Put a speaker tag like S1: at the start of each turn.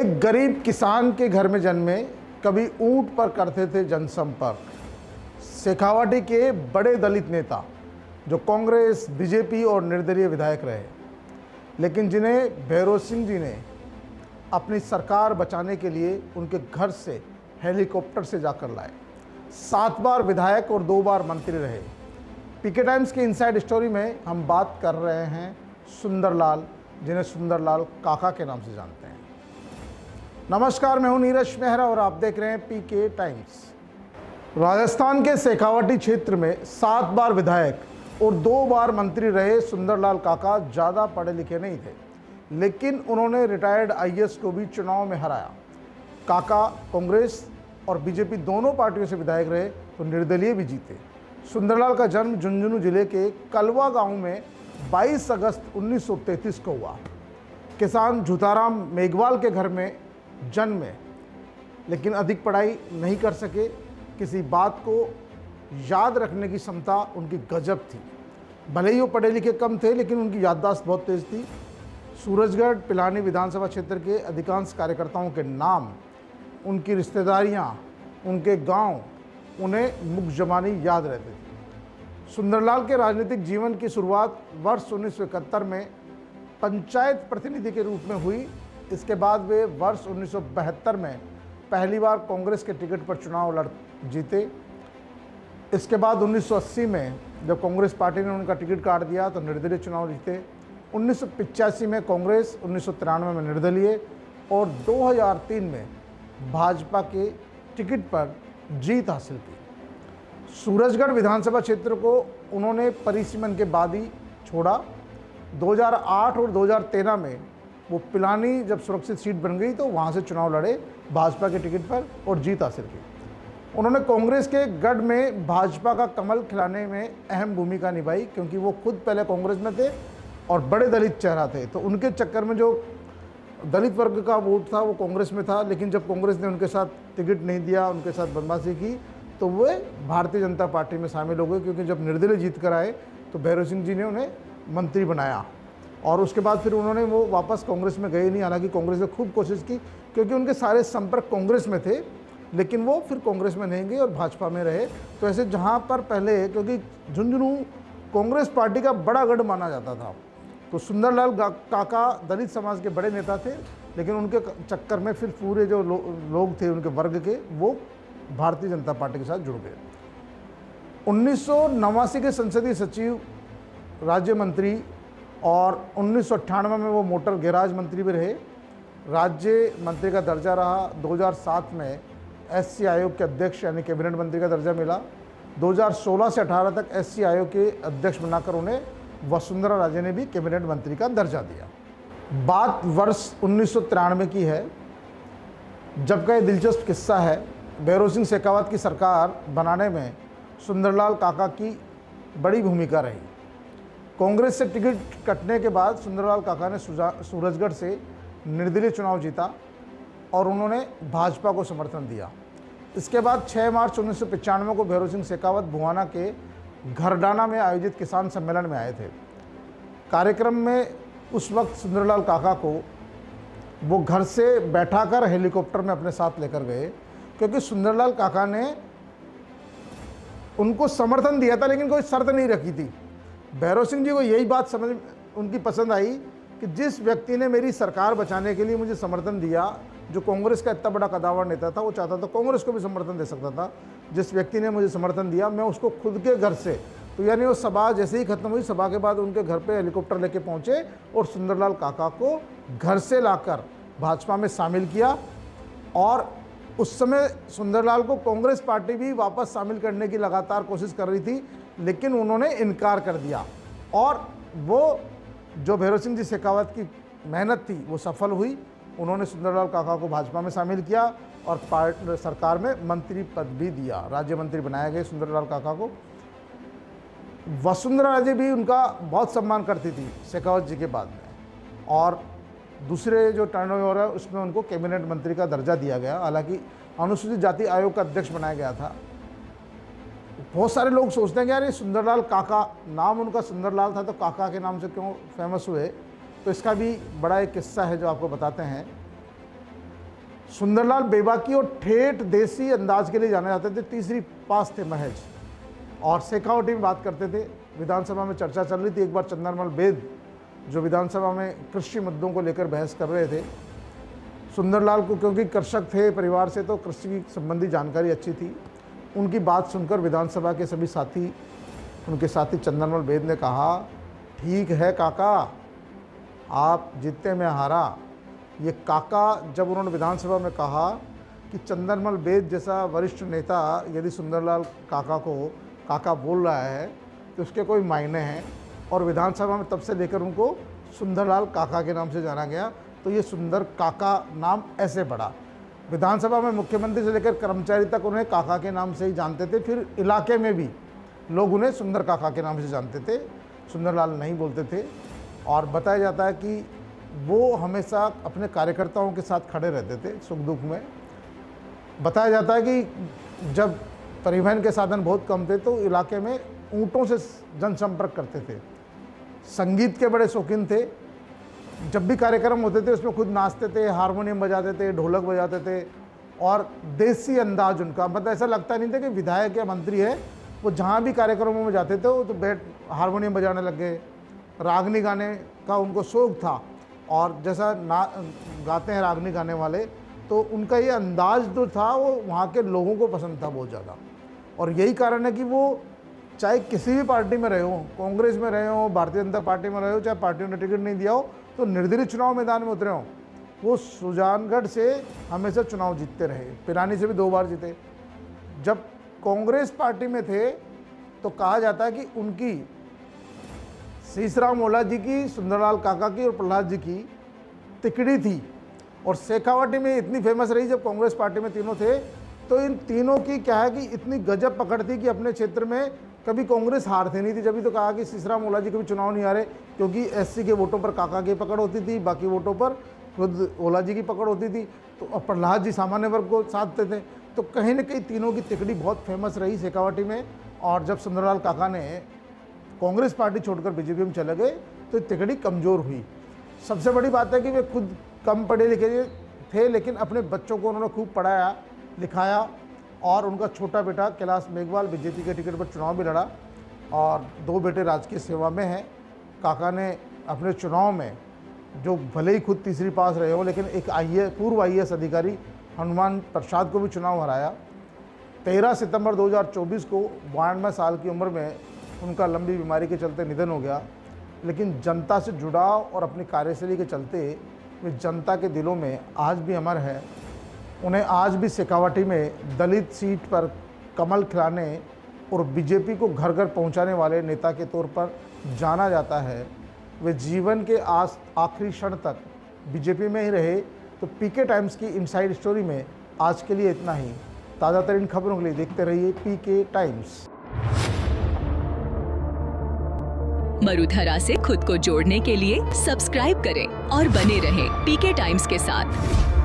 S1: एक गरीब किसान के घर में जन्मे, कभी ऊंट पर करते थे जनसंपर्क। शेखावाटी के बड़े दलित नेता जो कांग्रेस, बीजेपी और निर्दलीय विधायक रहे, लेकिन जिन्हें भैरों सिंह जी ने अपनी सरकार बचाने के लिए उनके घर से हेलीकॉप्टर से जाकर लाए। 7 बार विधायक और 2 बार मंत्री रहे। पीके टाइम्स की इनसाइड स्टोरी में हम बात कर रहे हैं सुंदरलाल, जिन्हें सुंदरलाल काका के नाम से जानते हैं। नमस्कार, मैं हूं नीरज मेहरा और आप देख रहे हैं पीके टाइम्स। राजस्थान के शेखावाटी क्षेत्र में 7 बार विधायक और 2 बार मंत्री रहे सुंदरलाल काका ज़्यादा पढ़े लिखे नहीं थे, लेकिन उन्होंने रिटायर्ड आईएएस को भी चुनाव में हराया। काका कांग्रेस और बीजेपी दोनों पार्टियों से विधायक रहे तो निर्दलीय भी जीते। सुंदरलाल का जन्म झुंझुनू जिले के कलवा गांव में 22 अगस्त 1933 को हुआ। किसान झूताराम मेघवाल के घर में जन्मे, लेकिन अधिक पढ़ाई नहीं कर सके। किसी बात को याद रखने की क्षमता उनकी गजब थी। भले ही वो पढ़े लिखे कम थे, लेकिन उनकी याददाश्त बहुत तेज थी। सूरजगढ़ पिलानी विधानसभा क्षेत्र के अधिकांश कार्यकर्ताओं के नाम, उनकी रिश्तेदारियां, उनके गांव उन्हें मुकजमानी याद रहते थे। सुंदरलाल के राजनीतिक जीवन की शुरुआत वर्ष 1971 में पंचायत प्रतिनिधि के रूप में हुई। इसके बाद वे वर्ष 1972 में पहली बार कांग्रेस के टिकट पर चुनाव लड़ जीते। इसके बाद 1980 में जब कांग्रेस पार्टी ने उनका टिकट काट दिया तो निर्दलीय चुनाव जीते। 1985 में कांग्रेस, 1993 में निर्दलीय और 2003 में भाजपा के टिकट पर जीत हासिल की। सूरजगढ़ विधानसभा क्षेत्र को उन्होंने परिसीमन के बाद ही छोड़ा। 2008 और 2013 में वो पिलानी जब सुरक्षित सीट बन गई तो वहाँ से चुनाव लड़े भाजपा के टिकट पर और जीत हासिल की। उन्होंने कांग्रेस के गढ़ में भाजपा का कमल खिलाने में अहम भूमिका निभाई, क्योंकि वो खुद पहले कांग्रेस में थे और बड़े दलित चेहरा थे, तो उनके चक्कर में जो दलित वर्ग का वोट था वो कांग्रेस में था। लेकिन जब कांग्रेस ने उनके साथ टिकट नहीं दिया, उनके साथ बदमाशी की, तो वे भारतीय जनता पार्टी में शामिल हो गए। क्योंकि जब निर्दलीय जीत कर आए तो भैरों सिंह जी ने उन्हें मंत्री बनाया और उसके बाद फिर उन्होंने वो वापस कांग्रेस में गए नहीं। हालांकि कांग्रेस ने खूब कोशिश की, क्योंकि उनके सारे संपर्क कांग्रेस में थे, लेकिन वो फिर कांग्रेस में नहीं गए और भाजपा में रहे। तो ऐसे जहाँ पर पहले, क्योंकि झुंझुनू कांग्रेस पार्टी का बड़ा गढ़ माना जाता था, तो सुंदरलाल काका दलित समाज के बड़े नेता थे, लेकिन उनके चक्कर में फिर पूरे जो लोग थे उनके वर्ग के, वो भारतीय जनता पार्टी के साथ जुड़ गए। 1989 के संसदीय सचिव, राज्य मंत्री और 1998 में वो मोटर गैराज मंत्री भी रहे। राज्य मंत्री का दर्जा रहा। 2007 में एससी आयोग के अध्यक्ष यानी कैबिनेट मंत्री का दर्जा मिला। 2016 से 18 तक एससी आयोग के अध्यक्ष बनाकर उन्हें वसुंधरा राजे ने भी कैबिनेट मंत्री का दर्जा दिया। बात वर्ष 1993 की है, जब का ये दिलचस्प किस्सा है। भैरों सिंह शेखावत की सरकार बनाने में सुंदरलाल काका की बड़ी भूमिका रही। कांग्रेस से टिकट कटने के बाद सुंदरलाल काका ने सूरजगढ़ से निर्दलीय चुनाव जीता और उन्होंने भाजपा को समर्थन दिया। इसके बाद 6 मार्च 1995 को भैरों सिंह शेखावत भुआना के घरडाना में आयोजित किसान सम्मेलन में आए थे। कार्यक्रम में उस वक्त सुंदरलाल काका को वो घर से बैठाकर हेलीकॉप्टर में अपने साथ लेकर गए, क्योंकि सुंदरलाल काका ने उनको समर्थन दिया था, लेकिन कोई शर्त नहीं रखी थी। भैरों सिंह जी को यही बात समझ उनकी पसंद आई कि जिस व्यक्ति ने मेरी सरकार बचाने के लिए मुझे समर्थन दिया, जो कांग्रेस का इतना बड़ा कदावर नेता था, वो चाहता था कांग्रेस को भी समर्थन दे सकता था। जिस व्यक्ति ने मुझे समर्थन दिया, मैं उसको खुद के घर से, तो यानी वो सभा जैसे ही खत्म हुई, सभा के बाद उनके घर पे हेलीकॉप्टर लेके पहुंचे और सुंदरलाल काका को घर से लाकर भाजपा में शामिल किया। और उस समय सुंदरलाल को कांग्रेस पार्टी भी वापस शामिल करने की लगातार कोशिश कर रही थी, लेकिन उन्होंने इनकार कर दिया। और वो जो भैरों सिंह जी शेखावत की मेहनत थी वो सफल हुई। उन्होंने सुंदरलाल काका को भाजपा में शामिल किया और सरकार में मंत्री पद भी दिया। राज्य मंत्री बनाए गए सुंदरलाल काका को। वसुंधरा राजे भी उनका बहुत सम्मान करती थी शेखावत जी के बाद में, और दूसरे जो टर्नओवर है उसमें उनको कैबिनेट मंत्री का दर्जा दिया गया। हालांकि अनुसूचित जाति आयोग का अध्यक्ष बनाया गया था। बहुत सारे लोग सोचते हैं कि यार ये सुंदरलाल काका, नाम उनका सुंदरलाल था तो काका के नाम से क्यों फेमस हुए, तो इसका भी बड़ा एक किस्सा है जो आपको बताते हैं। सुंदरलाल बेबाकी और ठेठ देसी अंदाज के लिए जाने जाते थे। तीसरी पास थे महज, और शेखावटी में बात करते थे। विधानसभा में चर्चा चल रही थी, एक बार चंदनमल बेद जो विधानसभा में कृषि मुद्दों को लेकर बहस कर रहे थे, सुंदरलाल को क्योंकि कृषक थे परिवार से तो कृषि संबंधी जानकारी अच्छी थी, उनकी बात सुनकर विधानसभा के सभी साथी, उनके साथी चंदनमल बेद ने कहा, ठीक है काका, आप जीतते मैं हारा। ये काका जब उन्होंने विधानसभा में कहा कि चंदनमल बेद जैसा वरिष्ठ नेता यदि सुंदरलाल काका को काका बोल रहा है तो उसके कोई मायने हैं, और विधानसभा में तब से लेकर उनको सुंदरलाल काका के नाम से जाना गया। तो ये सुंदर काका नाम ऐसे पड़ा। विधानसभा में मुख्यमंत्री से लेकर कर्मचारी तक उन्हें काका के नाम से ही जानते थे। फिर इलाके में भी लोग उन्हें सुंदर काका के नाम से जानते थे, सुंदरलाल नहीं बोलते थे। और बताया जाता है कि वो हमेशा अपने कार्यकर्ताओं के साथ खड़े रहते थे सुख दुख में। बताया जाता है कि जब परिवहन के साधन बहुत कम थे तो इलाके में ऊँटों से जनसंपर्क करते थे। संगीत के बड़े शौकीन थे, जब भी कार्यक्रम होते थे उसमें खुद नाचते थे, हारमोनियम बजाते थे, ढोलक बजाते थे, और देसी अंदाज उनका, मतलब ऐसा लगता नहीं था कि विधायक या मंत्री है, वो जहाँ भी कार्यक्रमों में जाते थे वो तो बैठ हारमोनियम बजाने लग गए। रागनी गाने का उनको शौक था, और जैसा गाते हैं रागनी गाने वाले, तो उनका ये अंदाज जो था वो वहाँ के लोगों को पसंद था बहुत ज़्यादा। और यही कारण है कि वो चाहे किसी भी पार्टी में रहे हो, कांग्रेस में रहे हो, भारतीय जनता पार्टी में रहे हो, चाहे पार्टियों ने टिकट नहीं दिया हो, तो निर्दलीय चुनाव मैदान में उतरे हो, वो सुजानगढ़ से हमेशा चुनाव जीतते रहे। पिरानी से भी 2 बार जीते। जब कांग्रेस पार्टी में थे तो कहा जाता है कि उनकी शीशराम ओला जी की, सुंदरलाल काका की और प्रहलाद जी की तिकड़ी थी। और शेखावटी में इतनी फेमस रही जब कांग्रेस पार्टी में तीनों थे, तो इन तीनों की क्या है कि इतनी गजब पकड़ थी कि अपने क्षेत्र में कभी कांग्रेस हारती नहीं थी। जब भी तो कहा कि शीशराम ओला जी कभी चुनाव नहीं हारे, क्योंकि एससी के वोटों पर काका की पकड़ होती थी, बाकी वोटों पर खुद ओला जी की पकड़ होती थी। तो प्रहलाद जी सामान्य वर्ग को साधते थे। तो कहीं ना कहीं तीनों की तिकड़ी बहुत फेमस रही शेखावटी में। और जब सुंदरलाल काका ने कांग्रेस पार्टी छोड़कर बीजेपी में चले गए तो तिकड़ी कमज़ोर हुई। सबसे बड़ी बात है कि वे खुद कम पढ़े लिखे थे, लेकिन अपने बच्चों को उन्होंने खूब पढ़ाया लिखाया, और उनका छोटा बेटा कैलाश मेघवाल बीजेपी के टिकट पर चुनाव भी लड़ा, और 2 बेटे राजकीय सेवा में हैं। काका ने अपने चुनाव में, जो भले ही खुद तीसरी पास रहे हो, लेकिन एक पूर्व IAS अधिकारी हनुमान प्रसाद को भी चुनाव हराया। 13 सितंबर 2024 को 92 साल की उम्र में उनका लंबी बीमारी के चलते निधन हो गया। लेकिन जनता से जुड़ाव और अपनी कार्यशैली के चलते वे जनता के दिलों में आज भी अमर है। उन्हें आज भी शेखावटी में दलित सीट पर कमल खिलाने और बीजेपी को घर घर पहुंचाने वाले नेता के तौर पर जाना जाता है। वे जीवन के आखिरी क्षण तक बीजेपी में ही रहे। तो पीके टाइम्स की इनसाइड स्टोरी में आज के लिए इतना ही। ताज़ा तरीन खबरों के लिए देखते रहिए पीके टाइम्स।
S2: मरुधरा से खुद को जोड़ने के लिए सब्सक्राइब करें और बने रहें पीके टाइम्स के साथ।